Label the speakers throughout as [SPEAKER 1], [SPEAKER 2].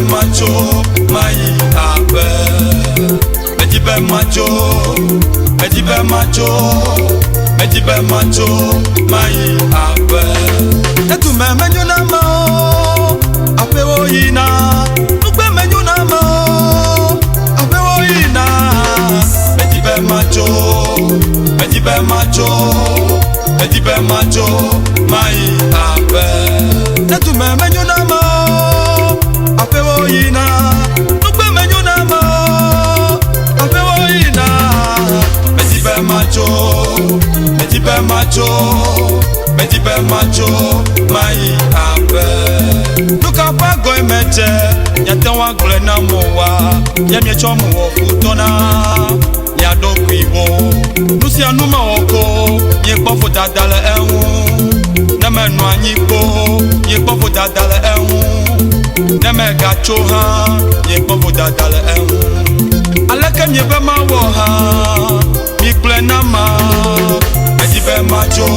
[SPEAKER 1] macho, mai abe. Medibe macho, mai abe. Etu me menyu na mo, ape wo yina. Nukbe menyu na mo, ape wo yina. Medibe macho, mai abe. Etu me menyu na mo. Apewo yina, nukbe menyu na mo. Apewo yina, medibe macho, mai abe. Nuka pago emeche, nyatewa gule na mowa, yemye chomu ofutona, nyado kwibo. Nusi anuma oko, nyekpofu dadale ewu. Nemenu anyipo, nyekpofu dadale ewu. Nemega choha, nyekpofu dadale ewu. Aleke nyebe mawoha, mikle nama. Medibe macho,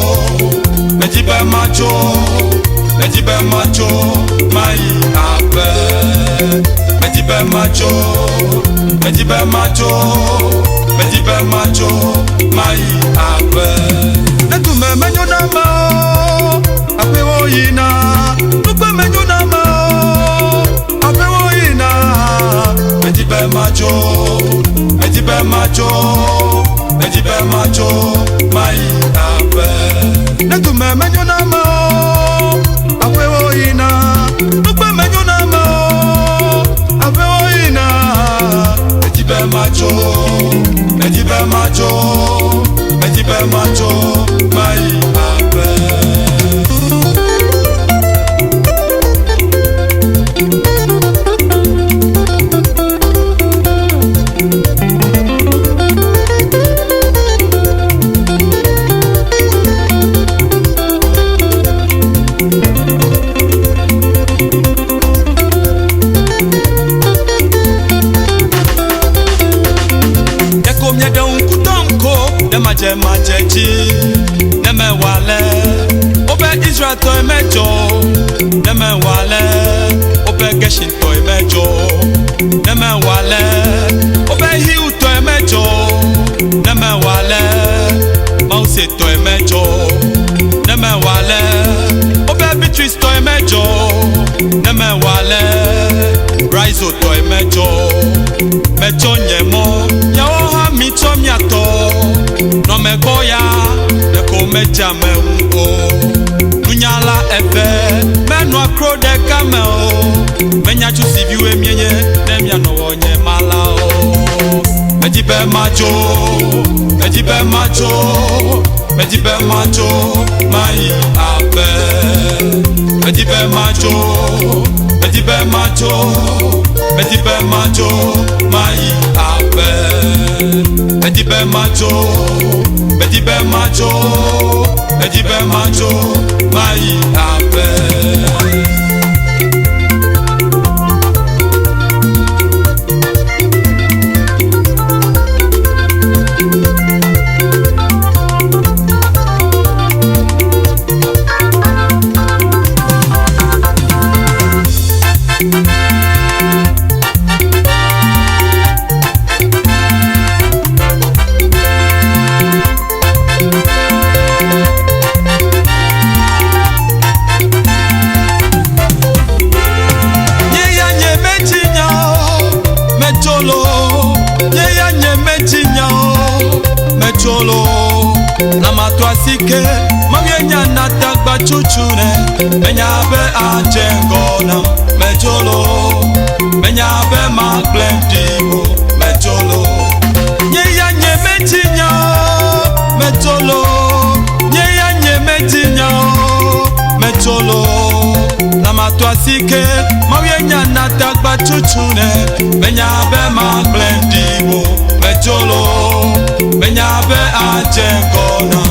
[SPEAKER 1] mai abe. Medibe macho, mai abe. Netu me menyu nama, ape wo yina. Nukbe menyu nama, ape wo yina. Medibe macho, mai abe. Netu me menyu nama, ape wo yina. Nukbe menyu nama, ape wo yina. Medibe macho, mai abe. Majeji, neme wale, obe Israel to emejo, neme wale, obe Geshin to emejo, neme wale, obe Hiu to emejo, neme wale, Mause to emejo, neme wale, obe Beatrice to emejo, neme wale, Raizo to emejo, mejo nyemo, yaoha mito miato. No me goya, de come jame ungo. Nunyala efe, menu akro de kameo. Menya chusi viwe mienye, nemya no onye malao. Medibe macho, mai abe. Medibe macho, mai abe. Medibe macho, mai abe. Namatwasike mamienya natagba chuchune menyabe ajengona mejolo menyabe maglendibo mejolo nyeya nyemetinya mejolo nyeya nyemetinya mejolo namatwasike mamienya natagba chuchune menyabe maglendibo mejolo menyabe ajengona